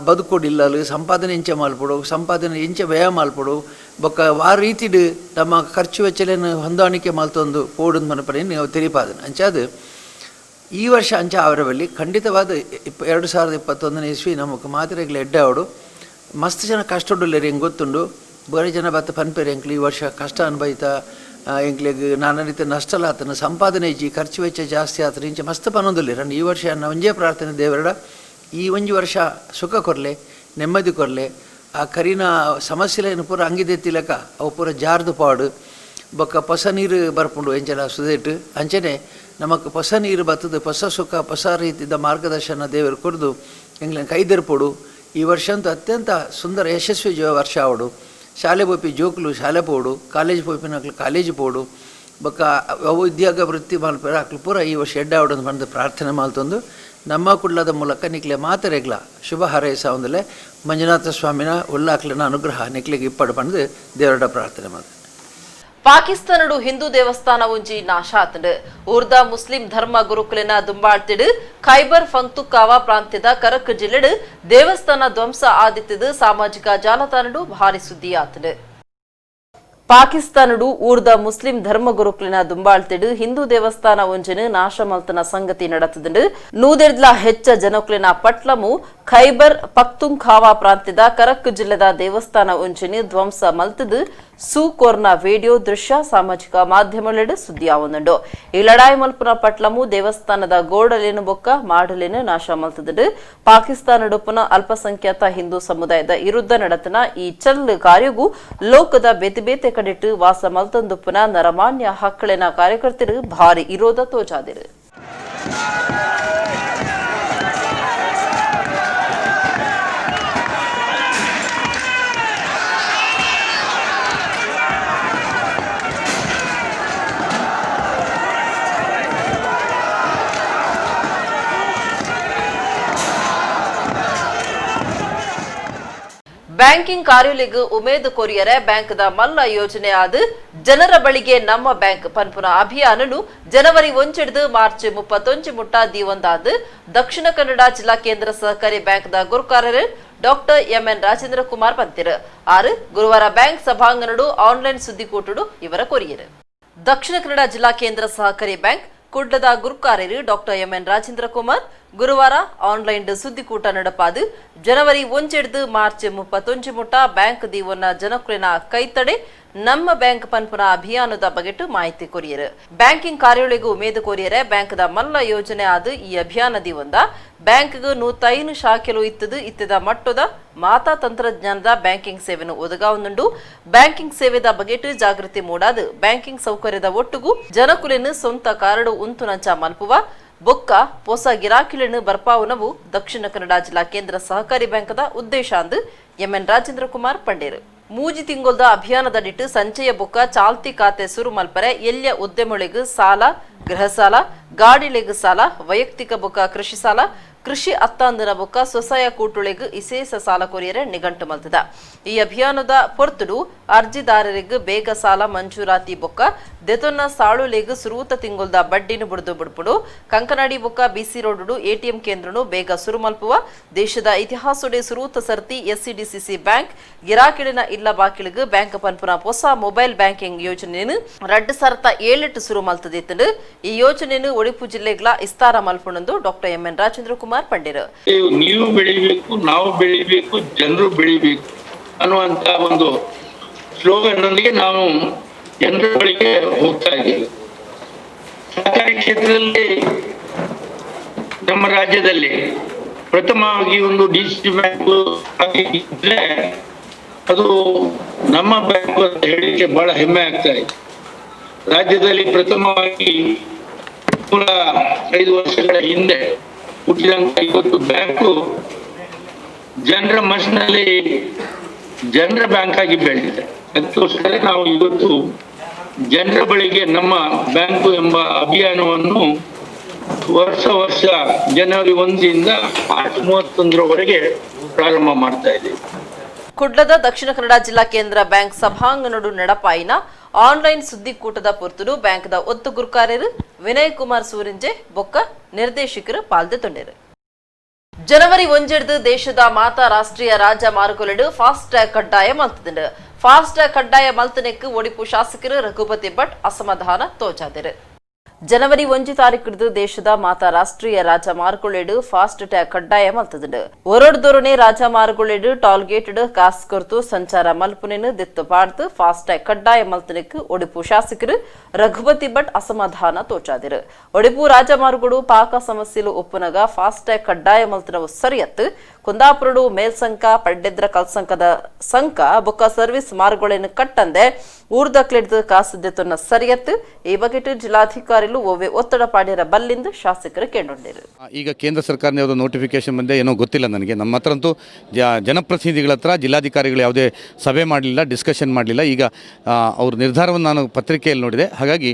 ಬದುಕೋಡಿಲ್ಲಲು ಸಂಪಾದನೆ ಎಂಚ ಮಾಲ್ಪಡು ಸಂಪಾದನೆ ಎಂಚ ವ್ಯಯ ಮಾಲ್ಪಡು ಬೊಕ್ಕ ಆ ರೀತಿಡ್ ನಮ್ಮ ಖರ್ಚು ವೆಚ್ಚಲೇನು ಹೊಂದಾಣಿಕೆ ಮಾಲ್ತೊಂದು ಪೋಡುದು ಮನಪನೆ ನೀವು ತಿರಿಪಾದನು ಅಂಚಾದು ಈ ವರ್ಷ ಅಂಚ ಅವರ ಬಳಿ ಖಂಡಿತವಾದ 2021ನೇ ಇಸ್ವಿ ನಮಗೆ ಮಾತಿರೆಗ್ಲ ಎಡ್ಡೆ ಅವಡು ಮಸ್ತ್ ಜನ ಕಷ್ಟೊಡ್ಡಲ್ಲೇರಿ ಹೆಂಗೆ ಗೊತ್ತುಂಡು ಬರೀ ಜನ ಬತ್ತ ಪನ್ಪೇರಿ ಎಂಕ್ಲಿ ಈ ವರ್ಷ ಕಷ್ಟ ಅನ್ಬೈತಾ ಎಂಕ್ಲಿಗೆ ನಾನಾ ರೀತಿ ನಷ್ಟ ಆತನ ಸಂಪಾದನೆ ಇಜ್ಜಿ ಖರ್ಚು ವೆಚ್ಚ ಜಾಸ್ತಿ ಆತನ ಇಂಚ ಮಸ್ತ್ ಪನ್ನೊಂದಿಲ್ಲ ರನ್ ಈ ವರ್ಷ ನಾವು ಒಂಜೇ ಪ್ರಾರ್ಥನೆ ದೇವರಡ ಈ ಒಂಜು ವರ್ಷ ಸುಖ ಕೊರಲೆ ನೆಮ್ಮದಿ ಕೊರಲೆ ಆ ಕರಿನ ಸಮಸ್ಯೆಲೇನು ಪೂರ ಅಂಗಿದೆತ್ತಿಲಕ ಅವು ಪೂರ ಜಾರ್ದು ಪಾಡು ಬೊಕ್ಕ ಹೊಸ ನೀರು ಬರ್ಪುಂಡು ಎಂಚಲ ಸುದೇಟು ಅಂಚನೆ ನಮಕ್ ಹೊಸ ನೀರು ಬತ್ತದು ಹೊಸ ಸುಖ ಹೊಸ ರೀತಿಯ ಮಾರ್ಗದರ್ಶನ ದೇವರು ಕೊಡ್ದು ಎಂಗ್ಲನ್ ಕೈದೆರ್ಪೋಡು ಈ ವರ್ಷ ಅಂತೂ ಅತ್ಯಂತ ಸುಂದರ ಯಶಸ್ವಿ ವರ್ಷ ಆವಡು ಶಾಲೆ ಪೋಪಿ ಜೋಕ್ಲು ಶಾಲೆ ಪೋಡು ಕಾಲೇಜ್ ಪೋಪಿನಕ್ಲು ಕಾಲೇಜ್ ಪೋಡು ಬೊಕ್ಕ ಉದ್ಯೋಗ ವೃತ್ತಿ ಮಾಲ್ಪೇರ ಅಕ್ಲು ಪೂರ ಈ ವರ್ಷ ಎಡ್ಡಾವಡನ್ನು ಬಂದು ಪ್ರಾರ್ಥನೆ ಮಾಲ್ತೊಂದು ನಮ್ಮ ಕುಡ್ಲದ ಮೂಲಕ ನಿಕ್ಲೆ ಮಾತರೆಗ್ಲ ಶುಭ ಹಾರೈಸ ಒಂದಲೆ ಮಂಜುನಾಥ ಸ್ವಾಮಿನ ಉಲ್ಲಾಕ್ಲಿನ ಅನುಗ್ರಹ ನಿಕ್ಲಿಗೆ ಇಪ್ಪಡು ಬಂದು ದೇವರ ಪ್ರಾರ್ಥನೆ ಮಾಡಿ ಪಾಕಿಸ್ತಾನಡು ಹಿಂದೂ ದೇವಸ್ಥಾನ ಒಂಜಿ ನಾಶ ಆತಂಡು ಊರ್ದ ಮುಸ್ಲಿಂ ಧರ್ಮ ಗುರುಕುಲಿನ ದುಂಬಾಳ್ತಿಡು ಖೈಬರ್ ಪಖ್ತೂನ್ಖವಾ ಪ್ರಾಂತ್ಯದ ಕರಕ್ ಜಿಲ್ಲೆಡು ದೇವಸ್ಥಾನ ಧ್ವಂಸ ಆದಿತ್ತದು ಸಾಮಾಜಿಕ ಜಾಲತಾಣಡು ಭಾರಿ ಸುದ್ದಿ ಆತಂಡು ಪಾಕಿಸ್ತಾನಡು ಊರ್ದ ಮುಸ್ಲಿಂ ಧರ್ಮ ಗುರುಕುಲಿನ ದುಂಬಾಳ್ತಿಡು ಹಿಂದೂ ದೇವಸ್ಥಾನ ಒಂಜನು ನಾಶ ಮಲ್ತನ ಸಂಗತಿ ನಡತದುಂಡು ನೂದೆರ್ದ್ಲ ಹೆಚ್ಚ ಜನಕುಲಿನ ಪಟ್ಲಮು ಖೈಬರ್ ಪಖ್ತೂನ್ಖವಾ ಪ್ರಾಂತ್ಯದ ಕರಕ್ ಜಿಲ್ಲೆದ ದೇವಸ್ಥಾನ ಒಂಜನು ಧ್ವಂಸ ಮಲ್ತದು ಸೂಕೋರ್ನ ವಿಡಿಯೋ ದೃಶ್ಯ ಸಾಮಾಜಿಕ ಮಾಧ್ಯಮಲೆಡು ಸುದ್ದಿಯಾವೊಂದುಂಡು ಈ ಲಡಾಯಿ ಮಲ್ಪುನ ಪಟ್ಲಮು ದೇವಸ್ಥಾನದ ಗೋಡಲೇನು ಬೊಕ್ಕ ಮಾಡಲೇನು ನಾಶ ಮಲ್ತದುಂಡು ಪಾಕಿಸ್ತಾನಡು ಪುನಃ ಅಲ್ಪಸಂಖ್ಯಾತ ಹಿಂದೂ ಸಮುದಾಯದ ವಿರುದ್ಧ ನಡತನ ಈ ಚಲ್ಲು ಕಾರ್ಯಗೂ ಲೋಕದ ಬೇತೆ ಬೇತೆ ಕಡೆಟ್ಟು ವಾಸ ಮಲ್ತಂದುಪ್ಪುನ ನರಮಾನ್ಯ ಹಕ್ಕಳಿನ ಕಾರ್ಯಕರ್ತರು ಭಾರಿ ವಿರೋಧ ತೋಜಾದಿರು ಬ್ಯಾಂಕಿಂಗ್ ಕಾರ್ಯುಲಿಗೂ ಉಮೇದು ಕೊರಿಯರೆ ಬ್ಯಾಂಕ್ದ ಮಲ್ಲ ಯೋಜನೆ ಆದ ಜನರ ಬಳಿಗೆ ನಮ್ಮ ಬ್ಯಾಂಕ್ ಪನ್ಪುನ ಅಭಿಯಾನನು ಜನವರಿ 1 ಹಿಡಿದು ಮಾರ್ಚ್ 31 ಮುಟ್ಟ ದೀವಂದಾದ ದಕ್ಷಿಣ ಕನ್ನಡ ಜಿಲ್ಲಾ ಕೇಂದ್ರ ಸಹಕಾರಿ ಬ್ಯಾಂಕ್ದ ಗುರುಕಾರರು ಡಾಕ್ಟರ್ ಎಂಎನ್ ರಾಜೇಂದ್ರ ಕುಮಾರ್ ಪಂತಿರ್ ಆರು ಗುರುವಾರ ಬ್ಯಾಂಕ್ ಸಭಾಂಗಣಡು ಆನ್ಲೈನ್ ಸುದ್ದಿಕೂಟಡು ಇವರ ಕೊರಿಯರು ದಕ್ಷಿಣ ಕನ್ನಡ ಜಿಲ್ಲಾ ಕೇಂದ್ರ ಸಹಕಾರಿ ಬ್ಯಾಂಕ್ ಕುಡ್ಲದ ಗುರುಕಾರ್ಯರು ಡಾಕ್ಟರ್ ಎಂಎನ್ ರಾಜೇಂದ್ರ ಕುಮಾರ್ ಗುರುವಾರ ಆನ್ಲೈನ್ ಸುದ್ದಿಕೂಟ ನಡಪಾದು ಜನವರಿ 1 ಹಿಡಿದು ಮಾರ್ಚ್ 31 ಮುಟ್ಟ ಬ್ಯಾಂಕ್ ದೀವನ್ನ ಜನಕುಲಿನ ಕೈತಡೆ ನಮ್ಮ ಬ್ಯಾಂಕ್ ಪನ್ಪುನ ಅಭಿಯಾನದ ಬಗೆಟ್ಟು ಮಾಹಿತಿ ಕೊರಿಯರು ಬ್ಯಾಂಕಿಂಗ್ ಕಾರ್ಯಗಳಿಗೂ ಉಮೇದು ಕೊರಿಯರೆ ಬ್ಯಾಂಕ್ದ ಮಲ್ಲ ಯೋಜನೆ ಆದ ಈ ಅಭಿಯಾನ ದೀವಂದ ಬ್ಯಾಂಕ್ಗೂ 105 ಶಾಖೆಲು ಇತ್ತದ ಮಟ್ಟದ ಮಾತಾ ತಂತ್ರಜ್ಞಾನದ ಬ್ಯಾಂಕಿಂಗ್ ಸೇವೆಯನ್ನು ಒದಗಾವನುಂಡು ಬ್ಯಾಂಕಿಂಗ್ ಸೇವೆದ ಬಗೆಟ್ಟು ಜಾಗೃತಿ ಮೂಡಾದು ಬ್ಯಾಂಕಿಂಗ್ ಸೌಕರ್ಯದ ಒಟ್ಟುಗೂ ಜನಕುಲಿನ ಸ್ವಂತ ಕಾರ್ಡು ಉಂತು ನಂಚ ಮಲ್ಪುವ ಬೊಕ್ಕ ಹೊಸ ಗಿರಾಕಿಗಳನ್ನು ಬರ್ಪಾವುನವು ದಕ್ಷಿಣ ಕನ್ನಡ ಜಿಲ್ಲಾ ಕೇಂದ್ರ ಸಹಕಾರಿ ಬ್ಯಾಂಕ್ದ ಉದ್ದೇಶ ಅಂದು ಎಂಎನ್ ರಾಜೇಂದ್ರ ಕುಮಾರ್ ಪಂಡೇರು ಮೂಜಿ ತಿಂಗೊಲ್ದ ಅಭಿಯಾನದಡಿಟ್ಟು ಸಂಚಯ ಬೊಕ್ಕ ಚಾಲ್ತಿ ಖಾತೆ ಸುರು ಮಲ್ಪರೆ ಎಲ್ಯ ಉದ್ಯಮಗಳಿಗೂ ಸಾಲ ಗೃಹ ಸಾಲ ಗಾಡಿಲೆಗೂ ಸಾಲ ವೈಯಕ್ತಿಕ ಬೊಕ್ಕ ಕೃಷಿ ಸಾಲ ಕೃಷಿ ಅತ್ತಾಂದನ ಬೊಕ್ಕ ಸ್ವಸಹಾಯ ಕೂಟುಳಿಗೂ ವಿಶೇಷ ಸಾಲ ಕೊರಿಯರೆ ನಿಘಂಟು ಮಲ್ತದ ಈ ಅಭಿಯಾನದ ಪೊರ್ತುಡು ಅರ್ಜಿದಾರರಿಗೂ ಬೇಗ ಸಾಲ ಮಂಜೂರಾತಿ ಬೊಕ್ಕ ದೆತೊನ್ನ ಸಾಳುಲೆಗೂ ಸುರೂತ ತಿಂಗೊಲ್ದ ಬಡ್ಡಿನ ಬುಡ್ದು ಬುಡ್ಪುಡು ಕಂಕನಾಡಿ ಬೊಕ್ಕ ಬಿಸಿ ರೋಡು ಎಟಿಎಂ ಕೇಂದ್ರನು ಬೇಗ ಸುರು ಮಲ್ಪುವ ದೇಶದ ಇತಿಹಾಸಡೆ ಸುರೂತ ಸರ್ತಿ ಎಸ್ಸಿಡಿಸಿಸಿ ಬ್ಯಾಂಕ್ ಗಿರಾಕಿಳಿನ ಇಲ್ಲ ಬಾಕಿಳಿಗೂ ಬ್ಯಾಂಕ್ ಪನ್ಪುನ ಹೊಸ ಮೊಬೈಲ್ ಬ್ಯಾಂಕಿಂಗ್ ಯೋಜನೆಯನ್ನು 2007 ಸುರು ಮಲ್ತದಿತ್ತು ಈ ಯೋಜನೆಯನ್ನು ಒಡಿಪು ಜಿಲ್ಲೆಗಳ ವಿಸ್ತಾರ ಮಲ್ಪುಣಂದು ಡಾಕ್ಟರ್ ಎಂಎನ್ ರಾಜೇಂದ್ರ ಕುಮಾರ್ ಪಂಡೇರು ನೀವು ಬೆಳಿಬೇಕು ನಾವು ಬೆಳಿಬೇಕು ಜನರು ಬೆಳಿಬೇಕು ಅನ್ನುವಂತ ಒಂದು ಸ್ಲೋಗನ್ ನೊಂದಿಗೆ ನಾವು ಜನರ ಬಳಿಗೆ ಹೋಗ್ತಾ ಇದ್ದೀವಿ. ಸಹಕಾರಿ ಕ್ಷೇತ್ರದಲ್ಲಿ ನಮ್ಮ ರಾಜ್ಯದಲ್ಲಿ ಪ್ರಥಮವಾಗಿ ಒಂದು ಡಿಸಿಸಿ ಬ್ಯಾಂಕ್ ಆಗಿದ್ರೆ ಅದು ನಮ್ಮ ಬ್ಯಾಂಕ್ ಅಂತ ಹೇಳಿಕೆ ಬಹಳ ಹೆಮ್ಮೆ ಆಗ್ತಾ ಇದೆ. ರಾಜ್ಯದಲ್ಲಿ ಪ್ರಥಮವಾಗಿ 5 ವರ್ಷಗಳ ಹಿಂದೆ ಹುಟ್ಟಿದಂತ ಇವತ್ತು ಬ್ಯಾಂಕು ಜನರ ಮನಸ್ಸಿನಲ್ಲಿ ಜನರ ಬ್ಯಾಂಕ್ ಆಗಿ ಬೆಳೆದಿದೆ. ಅದಕ್ಕೋಸ್ಕರ ನಾವು ಇವತ್ತು ಜನರ ಬಳಿಗೆ ನಮ್ಮ ಬ್ಯಾಂಕು ಎಂಬ ಅಭಿಯಾನವನ್ನು ವರ್ಷ ಜನವರಿ 1ರಿಂದ ಮಾರ್ಚ್ 31ರವರೆಗೆ ಪ್ರಾರಂಭ ಮಾಡ್ತಾ ಇದ್ದೀವಿ. ಕುಡ್ಲದ ದಕ್ಷಿಣ ಕನ್ನಡ ಜಿಲ್ಲಾ ಕೇಂದ್ರ ಬ್ಯಾಂಕ್ ಸಭಾಂಗಣಡು ನಡಪಾಯಿನ ಆನ್ಲೈನ್ ಸುದ್ದಿಕೂಟದ ಪೊರ್ತುಡು ಬ್ಯಾಂಕ್ದ ಒತ್ತು ಗುರುಕಾರ್ಯರು ವಿನಯ್ ಕುಮಾರ್ ಸೂರಿಂಜೆ ಬೊಕ್ಕ ನಿರ್ದೇಶಕರು ಪಾಲ್ಗೊಂಡರು. ಜನವರಿ 1 ಹಿಡಿದು ದೇಶದ ಮಾತಾ ರಾಷ್ಟ್ರೀಯ ರಾಜಮಾರ್ಗಗಳು ಫಾಸ್ಟ್ ಟ್ಯಾಗ್ ಕಡ್ಡಾಯ ಮಲ್ತುಂಡು ಫಾಸ್ಟ್ ಟ್ಯಾಗ್ ಕಡ್ಡಾಯ ಮಲ್ತನೆಕ್ಕು ಒಡಿಪು ಶಾಸಕರು ರಘುಪತಿ ಭಟ್ ಅಸಮಾಧಾನ ತೋಜಾದರು. ಜನವರಿ 1 ತಾರೀಕು ದೇಶದ ಮಾತಾ ರಾಷ್ಟ್ರೀಯ ರಾಜಮಾರ್ಗಗಳು ಫಾಸ್ಟ್ ಟ್ಯಾಗ್ ಕಡ್ಡಾಯ ಮಲ್ತುಂಡು ಹೊರಡ್ದೊರನೆ ರಾಜಮಾರ್ಗಗಳು ಟೋಲ್ ಗೇಟ್ ಕಾಸ್ ಕೊರ್ತು ಸಂಚಾರ ಮಲ್ಪುನೆನು ದಿತ್ತು ಪಾಡ್ದು ಫಾಸ್ಟ್ ಟ್ಯಾಗ್ ಕಡ್ಡಾಯ ಮಲ್ತನೆಕ್ಕು ಒಡಿಪು ಶಾಸಕರು ರಘುಪತಿ ಭಟ್ ಅಸಮಾಧಾನ ತೋಚಾದರು. ಒಡಿಪು ರಾಜಮಾರ್ಗಗಳು ಪಾಕ ಸಮಸ್ಯೆಲು ಒಪ್ಪುನಗ ಫಾಸ್ಟ್ ಟ್ಯಾಗ್ ಕಡ್ಡಾಯ ಮಲ್ತನವು ಸರಿಯತ್ತು ಕುಂದಾಪುರಡು ಮೇಲ್ಸಂಕ ಪಡ್ಡೆದ್ರ ಕಲ್ಸಂಕದ ಸಂಕ ಬೊಕ್ಕ ಸರ್ವಿಸ್ ಮಾರ್ಗಗಳನ್ನು ಕಟ್ಟಂದೆ ಊರ್ದಕ್ಲೆಡ್ದು ಕಾಸುದ್ದೆತೊನ್ನ ಸರಿಯತ್ತು ಈ ಬಗೆಟು ಜಿಲ್ಲಾಧಿಕಾರಿಗಳು ಒವ್ವೆ ಒತ್ತಡ ಪಾಡ್ಯರ ಬಲ್ಲಿಂದ ಶಾಸಕರು ಕೇಳೊಂಡಿರು. ಈಗ ಕೇಂದ್ರ ಸರ್ಕಾರದ ಯಾವುದೋ ನೋಟಿಫಿಕೇಶನ್ ಬಂದೆ ಏನೋ ಗೊತ್ತಿಲ್ಲ ನನಗೆ. ನಮ್ಮ ಹತ್ರ ಅಂತೂ ಜನಪ್ರತಿನಿಧಿಗಳ ಹತ್ರ ಜಿಲ್ಲಾಧಿಕಾರಿಗಳು ಯಾವುದೇ ಸಭೆ ಮಾಡಲಿಲ್ಲ, ಡಿಸ್ಕಷನ್ ಮಾಡಲಿಲ್ಲ. ಈಗ ಅವ್ರ ನಿರ್ಧಾರವನ್ನು ನಾನು ಪತ್ರಿಕೆಯಲ್ಲಿ ನೋಡಿದೆ. ಹಾಗಾಗಿ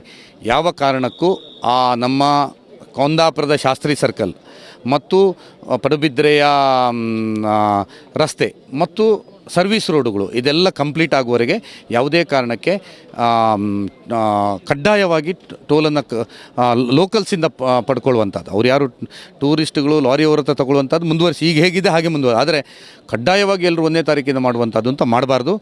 ಯಾವ ಕಾರಣಕ್ಕೂ ನಮ್ಮ ಕುಂದಾಪುರದ ಶಾಸ್ತ್ರಿ ಸರ್ಕಲ್ ಮತ್ತು ಪಡುಬಿದ್ರೆಯ ರಸ್ತೆ ಮತ್ತು ಸರ್ವಿಸ್ ರೋಡುಗಳು ಇದೆಲ್ಲ ಕಂಪ್ಲೀಟ್ ಆಗುವವರೆಗೆ ಯಾವುದೇ ಕಾರಣಕ್ಕೆ ಕಡ್ಡಾಯವಾಗಿ ಟೋಲನ್ನು ಲೋಕಲ್ಸಿಂದ ಪಡ್ಕೊಳ್ಳುವಂಥದ್ದು, ಅವ್ರು ಯಾರು ಟೂರಿಸ್ಟ್ಗಳು ಲಾರಿಯವ್ರ ಹತ್ರ ತಗೊಳ್ಳುವಂಥದ್ದು ಮುಂದುವರಿಸಿ ಈಗ ಹೇಗಿದೆ ಹಾಗೆ ಮುಂದುವರಿ, ಆದರೆ ಕಡ್ಡಾಯವಾಗಿ ಎಲ್ಲರೂ 1ನೇ ತಾರೀಕಿಂದ ಮಾಡುವಂಥದ್ದು ಅಂತ ಮಾಡಬಾರ್ದು.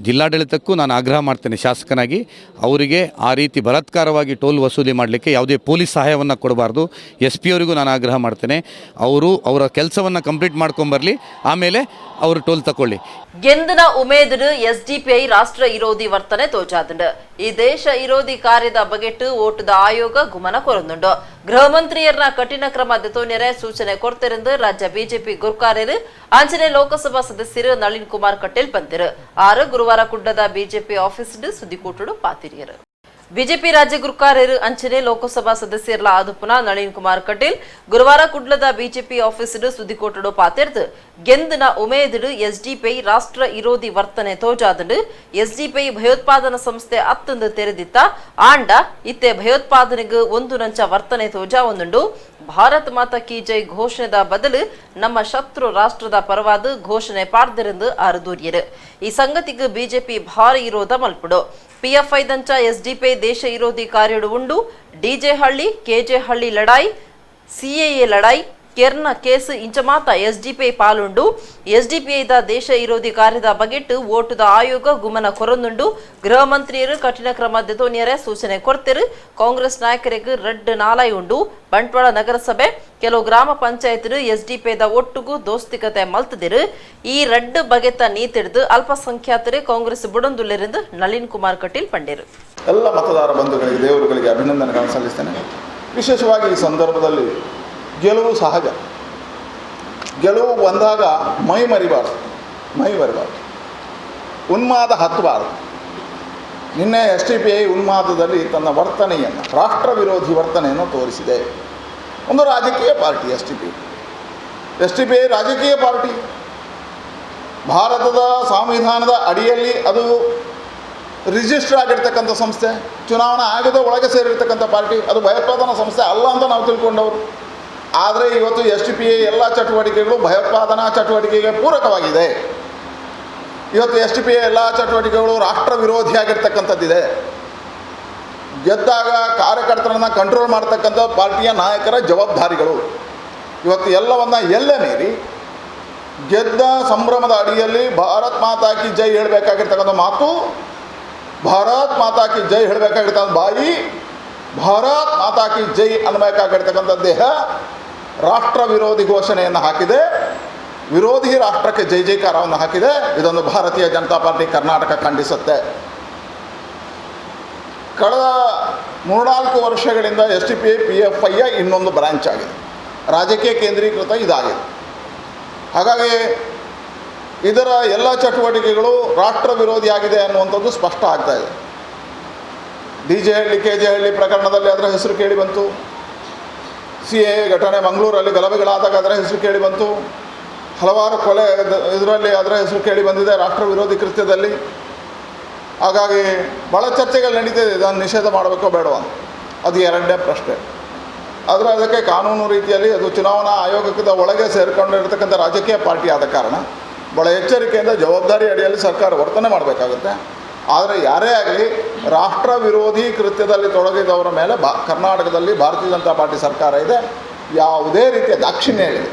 ಜಿಲ್ಲಾಡಳಿತಕ್ಕೂ ನಾನು ಆಗ್ರಹ ಮಾಡ್ತೇನೆ ಶಾಸಕನಾಗಿ, ಅವರಿಗೆ ಆ ರೀತಿ ಬಲಾತ್ಕಾರವಾಗಿ ಟೋಲ್ ವಸೂಲಿ ಮಾಡಲಿಕ್ಕೆ ಯಾವುದೇ ಪೊಲೀಸ್ ಸಹಾಯವನ್ನು ಕೊಡಬಾರ್ದು. SP ಅವರಿಗೂ ನಾನು ಆಗ್ರಹ ಮಾಡ್ತೇನೆ, ಅವರು ಅವರ ಕೆಲಸವನ್ನು ಕಂಪ್ಲೀಟ್ ಮಾಡ್ಕೊಂಬರಲಿ, ಆಮೇಲೆ ಅವರು ಟೋಲ್ ತಗೊಳ್ಳಿ. ಗೆಂದನ ಉಮೇದುಡು ಎಸ್ಡಿಪಿಐ ರಾಷ್ಟ್ರ ವಿರೋಧಿ ವರ್ತನೆ ತೋಚಾದುಂಡು ಈ ದೇಶ ವಿರೋಧಿ ಕಾರ್ಯದ ಬಗೆಟ್ಟು ಓಟದ ಆಯೋಗ ಗುಮನ ಕೊರೊಂದುಂಡು ಗೃಹ ಮಂತ್ರಿಯರ್ನ ಕಠಿಣ ಕ್ರಮ ದೆತೋನ್ಯರೆ ಸೂಚನೆ ಕೊಡ್ತಿರೆಂದು ರಾಜ್ಯ ಬಿಜೆಪಿ ಗುರುಕಾರ್ಯರು ಅಂಚನೆ ಲೋಕಸಭಾ ಸದಸ್ಯರು ನಳಿನ್ ಕುಮಾರ್ ಕಟೀಲ್ ಪಂತಿರು ಆರು ಗುರುವಾರ ಕುಡ್ಡದ ಬಿಜೆಪಿ ಆಫೀಸ್ ಸುದ್ದಿಕೂಟಡು ಪಾತಿರಿಯರು. ಬಿಜೆಪಿ ರಾಜ್ಯ ಗುರುಕಾರ್ಯರು ಅಂಚನೆ ಲೋಕಸಭಾ ಸದಸ್ಯರ್ಲ ಆದುಪುನ ನಳಿನ್ ಕುಮಾರ್ ಕಟೀಲ್ ಗುರುವಾರ ಕುಡ್ಲದ ಬಿಜೆಪಿ ಆಫೀಸಿಡು ಸುದ್ದಿಕೋಟಡು ಪಾತೆರ್ದು ಗೆಂದಿನ ಉಮೇದಿಡು ಎಸ್ಡಿಪಿಐ ರಾಷ್ಟ್ರ ವಿರೋಧಿ ವರ್ತನೆ ತೋಜಾದಡು ಎಸ್ಡಿಪಿಐ ಭಯೋತ್ಪಾದನಾ ಸಂಸ್ಥೆ ಅತ್ತಂದು ತೆರೆದಿತ್ತ ಆಂಡ ಇತ್ತೆ ಭಯೋತ್ಪಾದನೆಗೆ ಒಂದು ನಂಚ ವರ್ತನೆ ತೋಜಾ ಒಂದುಂಡು ಭಾರತ್ ಮಾತಾ ಕಿ ಜೈ ಘೋಷಣೆದ ಬದಲು ನಮ್ಮ ಶತ್ರು ರಾಷ್ಟ್ರದ ಪರವಾದ ಘೋಷಣೆ ಪಾಡ್ದರೆಂದು ಅರದೂರ್ಯರು ಈ ಸಂಗತಿಗೆ ಬಿಜೆಪಿ ಭಾರಿ ವಿರೋಧ ಮಲ್ಪಡು ಪಿಎಫ್ಐ ದಂಚ ಎಸ್ಡಿಪಿಐ ದೇಶ ವಿರೋಧಿ ಕಾರ್ಯಡು ಉಂಡು ಡಿಜೆ ಹಳ್ಳಿ ಕೆಜೆ ಹಳ್ಳಿ ಲಡಾಯಿ ಸಿಎಎ ಲಡಾಯಿ ಕೆರ್ನ ಕೇಸ್ ಇಂಚ ಮಾತ ಎಸ್ಡಿಪಿಐ ಪಾಲುಂಡು ಎಸ್ಡಿಪಿಐದ ದೇಶ ವಿರೋಧಿ ಕಾರ್ಯದ ಬಗೆಟ್ಟು ಓಟುದ ಆಯೋಗ ಗುಮನ ಕೊರೊಂದುಂಡು ಗೃಹ ಮಂತ್ರಿಯರು ಕಠಿಣ ಕ್ರಮ ದೆತೋನಿಯರೆ ಸೂಚನೆ ಕೊಡ್ತಿರು ಕಾಂಗ್ರೆಸ್ ನಾಯಕರಿಗೆ ರೆಡ್ ನಾಲಾಯಿ ಉಂಡು ಬಂಟ್ವಾಳ ನಗರಸಭೆ ಕೆಲವು ಗ್ರಾಮ ಪಂಚಾಯತ್ ಎಸ್ಡಿಪಿಐದ ಒಟ್ಟುಗೂ ದೋಸ್ತಿಕತೆ ಮಲ್ತದಿರು ಈ ರೆಡ್ ಬಗೆತ ನೀತಿಡಿದು ಅಲ್ಪಸಂಖ್ಯಾತರೇ ಕಾಂಗ್ರೆಸ್ ಬುಡೊಂದುಲ್ಲೆರೆಂದು ನಳಿನ್ ಕುಮಾರ್ ಕಟೀಲ್ ಪಂಡಿರು. ಎಲ್ಲ ಮತದಾರ ಬಂಧುಗಳಿಗೆ ದೇವರುಗಳಿಗೆ ಅಭಿನಂದನೆಗಳನ್ನು ಸಲ್ಲಿಸ್ತೇನೆ. ವಿಶೇಷವಾಗಿ ಈ ಸಂದರ್ಭದಲ್ಲಿ ಗೆಲುವು ಸಹಜ, ಗೆಲುವು ಬಂದಾಗ ಮೈ ಮರಿಬಾರ್ದು, ಉನ್ಮಾದ ಹತ್ತಬಾರ್ದು. ನಿನ್ನೆ SDPI ಉನ್ಮಾದದಲ್ಲಿ ತನ್ನ ವರ್ತನೆಯನ್ನು, ರಾಷ್ಟ್ರ ವಿರೋಧಿ ವರ್ತನೆಯನ್ನು ತೋರಿಸಿದೆ. ಒಂದು ರಾಜಕೀಯ ಪಾರ್ಟಿ SDPI ರಾಜಕೀಯ ಪಾರ್ಟಿ. ಭಾರತದ ಸಂವಿಧಾನದ ಅಡಿಯಲ್ಲಿ ಅದು ರಿಜಿಸ್ಟರ್ ಆಗಿರ್ತಕ್ಕಂಥ ಸಂಸ್ಥೆ, ಚುನಾವಣಾ ಆಯೋಗದ ಒಳಗೆ ಸೇರಿರ್ತಕ್ಕಂಥ ಪಾರ್ಟಿ. ಅದು ಭಯೋತ್ಪಾದನಾ ಸಂಸ್ಥೆ ಅಲ್ಲ ಅಂತ ನಾವು ತಿಳ್ಕೊಂಡವರು. ಆದರೆ ಇವತ್ತು SDPI ಎಲ್ಲ ಚಟುವಟಿಕೆಗಳು ಭಯೋತ್ಪಾದನಾ ಚಟುವಟಿಕೆಗೆ ಪೂರಕವಾಗಿದೆ. ಇವತ್ತು SDPI ಎಲ್ಲ ಚಟುವಟಿಕೆಗಳು ರಾಷ್ಟ್ರ ವಿರೋಧಿಯಾಗಿರ್ತಕ್ಕಂಥದ್ದಿದೆ. ಗೆದ್ದಾಗ ಕಾರ್ಯಕರ್ತರನ್ನು ಕಂಟ್ರೋಲ್ ಮಾಡ್ತಕ್ಕಂಥ ಪಾರ್ಟಿಯ ನಾಯಕರ ಜವಾಬ್ದಾರಿಗಳು ಇವತ್ತು ಎಲ್ಲವನ್ನ ಎಲ್ಲೇ ಮೀರಿ ಗೆದ್ದ ಸಂಭ್ರಮದ ಅಡಿಯಲ್ಲಿ ಭಾರತ್ ಮಾತಾ ಕಿ ಜೈ ಹೇಳಬೇಕಾಗಿರ್ತಕ್ಕಂಥ ಮಾತು, ಭಾರತ್ ಮಾತಾ ಕಿ ಜೈ ಹೇಳಬೇಕಾಗಿರ್ತಕ್ಕಂಥ ಬಾಯಿ, ಭಾರತ್ ಮಾತಾ ಕಿ ಜೈ ಅನ್ನಬೇಕಾಗಿರ್ತಕ್ಕಂಥ ದೇಹ ರಾಷ್ಟ್ರ ವಿರೋಧಿ ಘೋಷಣೆಯನ್ನು ಹಾಕಿದೆ, ವಿರೋಧಿ ರಾಷ್ಟ್ರಕ್ಕೆ ಜೈ ಜೈಕಾರವನ್ನು ಹಾಕಿದೆ. ಇದೊಂದು ಭಾರತೀಯ ಜನತಾ ಪಾರ್ಟಿ ಕರ್ನಾಟಕ ಖಂಡಿಸುತ್ತೆ. ಕಳೆದ 3-4 ವರ್ಷಗಳಿಂದ SDPI PFIಯ ಇನ್ನೊಂದು ಬ್ರಾಂಚ್ ಆಗಿದೆ, ರಾಜಕೀಯ ಕೇಂದ್ರೀಕೃತ ಇದಾಗಿದೆ. ಹಾಗಾಗಿ ಇದರ ಎಲ್ಲ ಚಟುವಟಿಕೆಗಳು ರಾಷ್ಟ್ರ ವಿರೋಧಿಯಾಗಿದೆ ಅನ್ನುವಂಥದ್ದು ಸ್ಪಷ್ಟ ಆಗ್ತಾ ಇದೆ. DJ ಹಳ್ಳಿ KJ ಹಳ್ಳಿ ಪ್ರಕರಣದಲ್ಲಿ ಅದರ ಹೆಸರು ಕೇಳಿ ಬಂತು. CAA ಘಟನೆ ಮಂಗಳೂರಲ್ಲಿ ಗಲಭೆಗಳಾದಾಗ ಅದರ ಹೆಸರು ಕೇಳಿ ಬಂತು. ಹಲವಾರು ಕೊಲೆ ಇದರಲ್ಲಿ ಅದರ ಹೆಸರು ಕೇಳಿ ಬಂದಿದೆ ರಾಷ್ಟ್ರ ವಿರೋಧಿ ಕೃತ್ಯದಲ್ಲಿ. ಹಾಗಾಗಿ ಭಾಳ ಚರ್ಚೆಗಳು ನಡೀತಿದೆ, ಇದನ್ನು ನಿಷೇಧ ಮಾಡಬೇಕೋ ಬೇಡೋ ಅಂತ. ಅದು ಎರಡನೇ ಪ್ರಶ್ನೆ. ಆದರೆ ಅದಕ್ಕೆ ಕಾನೂನು ರೀತಿಯಲ್ಲಿ ಅದು ಚುನಾವಣಾ ಆಯೋಗದ ಒಳಗೆ ಸೇರಿಕೊಂಡಿರ್ತಕ್ಕಂಥ ರಾಜಕೀಯ ಪಾರ್ಟಿ ಆದ ಕಾರಣ ಭಾಳ ಎಚ್ಚರಿಕೆಯಿಂದ ಜವಾಬ್ದಾರಿ ಅಡಿಯಲ್ಲಿ ಸರ್ಕಾರ ವರ್ತನೆ ಮಾಡಬೇಕಾಗುತ್ತೆ. ಆದರೆ ಯಾರೇ ಆಗಲಿ ರಾಷ್ಟ್ರ ವಿರೋಧಿ ಕೃತ್ಯದಲ್ಲಿ ತೊಡಗಿದವರ ಮೇಲೆ ಕರ್ನಾಟಕದಲ್ಲಿ ಭಾರತೀಯ ಜನತಾ ಪಾರ್ಟಿ ಸರ್ಕಾರ ಇದೆ. ಯಾವುದೇ ರೀತಿಯ ದಾಕ್ಷಿಣ್ಯ ಇದೆ,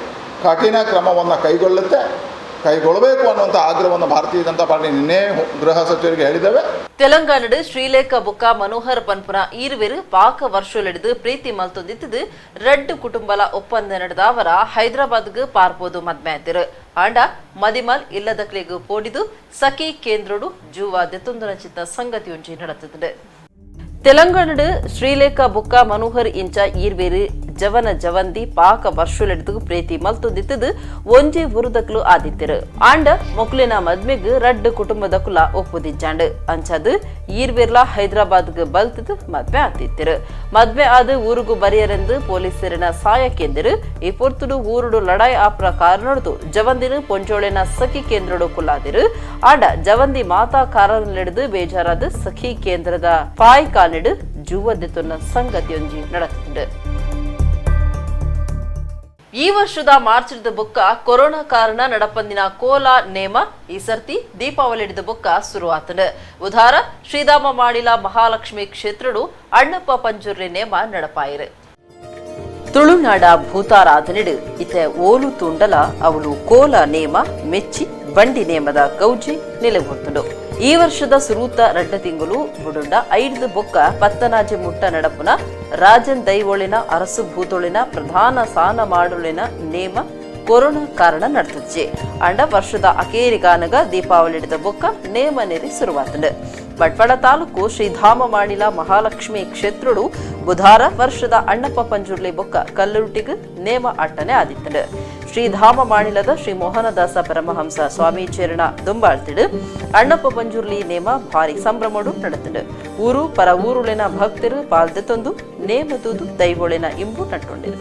ಕಠಿಣ ಕ್ರಮವನ್ನು ಕೈಗೊಳ್ಳಬೇಕು ಅನ್ನುವಂಥ ಆಗ್ರಹವನ್ನು ಭಾರತೀಯ ಜನತಾ ಪಾರ್ಟಿ ನಿನ್ನೆ ಗೃಹ ಸಚಿವರಿಗೆ ಹೇಳಿದ್ದೇವೆ. ತೆಲಂಗಾಣದ ಶ್ರೀಲೇಖ ಬುಕ್ಕ ಮನೋಹರ್ ಪನ್ಪುನ ಈರುವೆರು ಪಾಕ ವರ್ಷಲೆಡಿದು ಪ್ರೀತಿ ಮಲ್ತೊಂದಿದ್ದು ರೆಡ್ ಕುಟುಂಬಲ ಒಪ್ಪಂದ ನಡೆದ ಅವರ ಹೈದರಾಬಾದ್ಗೆ ಪಾರ್ಬೋದು ಮದ್ಮೆ ಆಯ್ತಿರು. ಆಂಡ ಮದಿಮಲ್ ಇಲ್ಲದಕ್ಲಿಗೂ ಪೋಡಿದು ಸಖಿ ಕೇಂದ್ರಡು ಜೂವ ದೆತ್ತೊಂದನ ಚಿತ್ತ ಸಂಗತಿ ಒಂಜಿ ನಡೆದಿದೆ. ತೆಲಂಗಾಣದ ಶ್ರೀಲೇಖ ಬುಕ್ಕ ಮನೋಹರ್ ಇಂಚ ಈರ್ವೇರು ಜವನ ಜವಂದಿ ಪಾಕ ವರ್ಷಲೆಡ್ದು ಪ್ರೀತಿ ಮಲ್ತೊಂದಿದ್ದು ಒಂಜಿ ಬುರುದಕ್ಲು ಆದಿತ್ತಿರು. ಆಂಡ ಮೊಕ್ಲಿನ ಮದ್ಮೆಗ್ ರಡ್ಡು ಕುಟುಂಬದ ಕುಲ ಒಪ್ಪುದಿಜ್ಜಾಂಡ್ ಅಂಚದು ಈರ್ವೇರ್ಲ ಹೈದರಾಬಾದ್ಗೆ ಬಲ್ತದು ಮದ್ಮೆ ಆತಿತ್ತಿರು. ಮದ್ಮೆ ಆದ ಊರುಗು ಬರಿಯರೆಂದು ಪೊಲೀಸರಿನ ಸಾಯಕ್ಕೆಂದಿರು. ಈ ಪೊರ್ತುಡು ಊರುಡು ಲಡಾಯಿ ಆಪ್ರ ಕಾರಣದು ಜವಂದಿನ ಪೊಂಜೋಳಿನ ಸಖಿ ಕೇಂದ್ರಡು ಕುಲ್ಲಾದಿರು. ಆಂಡ ಜವಂದಿ ಮಾತಾ ಕಾರಣಲೆಡ್ದು ಬೇಜಾರಾದ ಸಖಿ ಕೇಂದ್ರದ ಪಾಯ್ ಕಾಲಿಡು ಜೂವದೆತ್ತೊನ್ನ ಸಂಗತಿಯೊಂಜಿ ನಡೆದಿದೆ. ಈ ವರ್ಷದ ಮಾರ್ಚ್ದ ಬೊಕ್ಕ ಕೊರೋನಾ ಕಾರಣ ನಡಪಂದಿನ ಕೋಲ ನೇಮ ಈ ಸರ್ತಿ ದೀಪಾವಳಿ ಬೊಕ್ಕ ಶುರುವಾತದ ಉದಾರ ಶ್ರೀಧಾಮ ಮಾಡಿಲ ಮಹಾಲಕ್ಷ್ಮಿ ಕ್ಷೇತ್ರಡು ಅಣ್ಣಪ್ಪ ಪಂಜುರ್ರಿ ನೇಮ ನಡಪಾಯಿರು. ತುಳುನಾಡ ಭೂತಾರಾಧನೆಡು ಇತ ಓಲು ತುಂಡಲ ಅವಳು ಕೋಲ ನೇಮ ಮೆಚ್ಚಿ ಬಂಡಿ ನೇಮದ ಗೌಜಿ ನಿಲೆಗೊತ್ತುಂಡು. ಈ ವರ್ಷದ ಸುರೂತ ರಡ್ಡ ತಿಂಗಳು ಬುಡುಂಡ 5 ಬೊಕ್ಕ ಪತ್ತನಾಜೆ ಮುಟ್ಟ ನಡಪುನ ರಾಜನ್ ದೈವೊಳಿನ ಅರಸು ಭೂತೊಳಿನ ಪ್ರಧಾನ ಸಾನ ಮಾಡುಳಿನ ನೇಮ ಕೊರೋನಾ ಕಾರಣ ನಡೆದಿಜ್ಜೆ ಅಂಡ ವರ್ಷದ ಅಕೇರಿಗಾನಗ ದೀಪಾವಳಿ ಹಿಡಿದ ಬೊಕ್ಕ ನೇಮ ನೆರಿ ಶುರುವಾತಂಡು ಬಟ್ವಾಡ ತಾಲೂಕು ಶ್ರೀಧಾಮ ಮಾಡಿಲ ಮಹಾಲಕ್ಷ್ಮಿ ಕ್ಷೇತ್ರಡು ಬುಧಾರ ವರ್ಷದ ಅಣ್ಣಪ್ಪ ಪಂಜುರ್ಲಿ ಬೊಕ್ಕ ಕಲ್ಲುಟಿಗ್ ನೇಮ ಅಟ್ಟನೆ ಆದಿತ್ತಂಡು ಶ್ರೀಧಾಮ ಮಾಡಿಲದ ಶ್ರೀ ಮೋಹನದಾಸ ಪರಮಹಂಸ ಸ್ವಾಮೀಚರಣ ದುಂಬಾಳ್ತಿಡು ಅಣ್ಣಪ್ಪ ಪಂಜುರ್ಲಿ ನೇಮ ಭಾರಿ ಸಂಭ್ರಮಡು ನಡೆತಂಡು ಊರು ಪರ ಊರುಳಿನ ಭಕ್ತರು ಪಾಲ್ದೆತೊಂದು ನೇಮದೂದು ದೈವೊಳಿನ ಇಂಬು ನಟ್ಕೊಂಡಿರು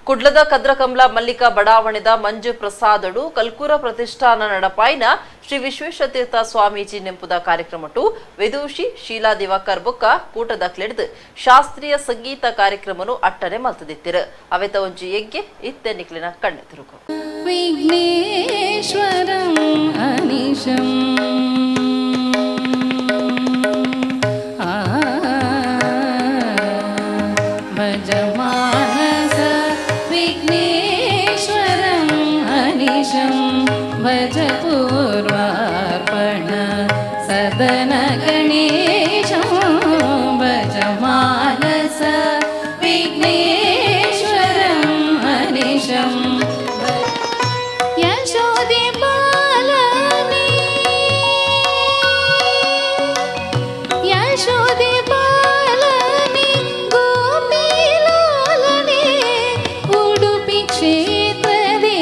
ಕುಡ್ಲದ ಕದ್ರಕಂಬ್ಲ ಮಲ್ಲಿಕಾ ಬಡಾವಣೆದ ಮಂಜು ಪ್ರಸಾದಡು ಕಲ್ಕೂರ ಪ್ರತಿಷ್ಠಾನ ನಡಪಾಯಿನ ಶ್ರೀ ವಿಶ್ವೇಶತೀರ್ಥ ಸ್ವಾಮೀಜಿ ನೆಂಪುದ ಕಾರ್ಯಕ್ರಮಟು ವಿದೂಷಿ ಶೀಲಾ ದಿವಾಕರ್ ಬೊಕ್ಕ ಕೂಟದ ಕ್ಲೆಡ್ದು ಶಾಸ್ತ್ರೀಯ ಸಂಗೀತ ಕಾರ್ಯಕ್ರಮನು ಅಟ್ಟನೆ ಮಲ್ತದಿತ್ತಿರು ಅವೆತ ಒಂಜಿ ಯಗ್ಗೆ ಇತ್ತೆ ನಿಕ್ಲಿನ ಕಣ್ಣೆ ತಿರುಗು ವಿಘ್ನೇಶ್ವರಂ ಅನಿಶಂ भज पूर्वार्पण सदन गणेशं भज मानस विघ्नेश्वरं अनिशं यशोदे बालने यशोदे बालने गोपीलालने उडुपि क्षेत्रदे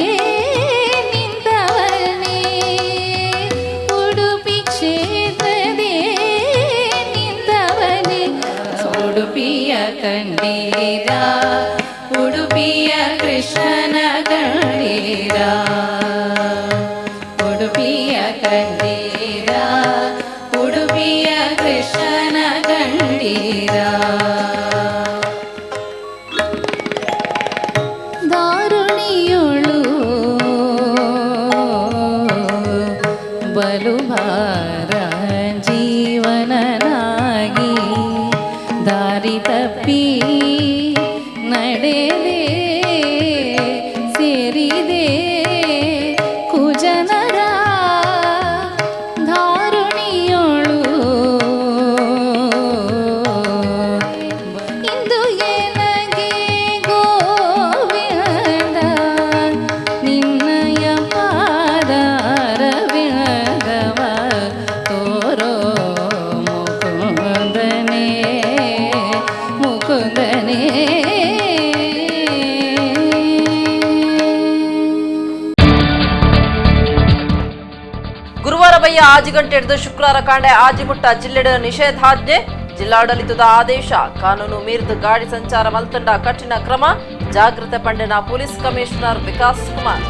ಉಡುಪಿಯ ಕಂಡೀರ ಉಡುಪಿಯ ಕೃಷ್ಣನ ಬಂದೀರಾ ಉಡುಪಿಯ ಕೃಷ್ಣನ ಕಂಡೀರಾ ದಾರುಣಿಯೊಳು ಬಲುಭಾರ ಜೀವನನಾಗಿ ದಾರಿ ತಪ್ಪಿ ನಡೆದೆ ಸೇರಿದೆ ಕುಜನರ ಧಾರುಣಿಯೊಳು ಇಂದು ಏನಗೆ ಗೋವಿಂದ ನಿನ್ನಯ ಪಾದಾರವಿಣದವ ತೋರೋ ಮುಕುಂದನೇ ಮುಕುಂದನೇ ಗುರುವಾರ ಬಯ್ಯ ಆಜಿಗಂಟೆ ಹಿಡಿದು ಶುಕ್ರವಾರ ಕಾಂಡೆ ಆಜಿಮುಟ್ಟ ಜಿಲ್ಲೆಡ ನಿಷೇಧಾಜ್ಞೆ ಜಿಲ್ಲಾಡಳಿತದ ಆದೇಶ ಕಾನೂನು ಮೀರಿದ ಗಾಡಿ ಸಂಚಾರ ಮಲ್ತಂಡ ಕಠಿಣ ಕ್ರಮ ಜಾಗೃತ ಪಂಡಿನ ಪೊಲೀಸ್ ಕಮಿಷನರ್ ವಿಕಾಸ್ ಕುಮಾರ್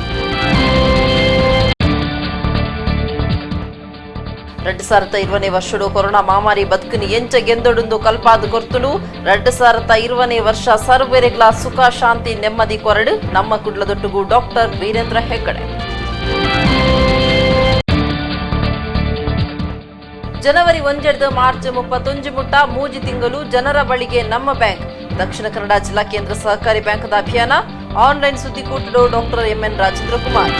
2020 ವರ್ಷಡು ಕೊರೋನಾ ಮಾಮಾರಿ ಬದುಕುನಿ ಎಂಚ ಗೆಂದೊಡುಂದು ಕಲ್ಪಾದು ಕೊರ್ತುಡು 2020 ವರ್ಷ ಸರ್ವೇರೆಗ್ಲ ಸುಖ ಶಾಂತಿ ನೆಮ್ಮದಿ ಕೊರಡು ನಮ್ಮ ಕುಡ್ಲದೊಟ್ಟುಗು ಡಾಕ್ಟರ್ ವೀರೇಂದ್ರ ಹೆಗ್ಗಡೆ ಜನವರಿ 1 ಮಾರ್ಚ್ 31 ಮುಟ್ಟ ಮೂಜಿ ತಿಂಗಳು ಜನರ ಬಳಿಗೆ ನಮ್ಮ ಬ್ಯಾಂಕ್ ದಕ್ಷಿಣ ಕನ್ನಡ ಜಿಲ್ಲಾ ಕೇಂದ್ರ ಸಹಕಾರಿ ಬ್ಯಾಂಕ್ದ ಅಭಿಯಾನ ಆನ್ಲೈನ್ ಸುದ್ದಿಕೂಟಡು ಡಾಕ್ಟರ್ ಎಂಎನ್ ರಾಜೇಂದ್ರ ಕುಮಾರ್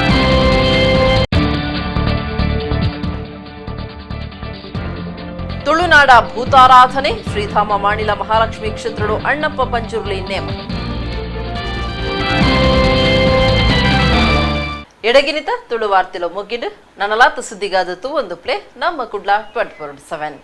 ತುಳುನಾಡ ಭೂತಾರಾಧನೆ ಶ್ರೀಧಾಮ ಮಾಣಿಲ ಮಹಾಲಕ್ಷ್ಮಿ ಕ್ಷೇತ್ರಡು ಅಣ್ಣಪ್ಪ ಪಂಜುರ್ಲಿ ನೇಮ ಎಡಗಿನಿತ ತುಳು ವಾರ್ತೆಲು ಮುಗಿಡು ನನ್ನಲಾತ ಸುದ್ದಿಗಾದತ್ತು ಒಂದು ಪ್ಲೇ ನಮ್ಮ ಕುಡ್ಲ 24/7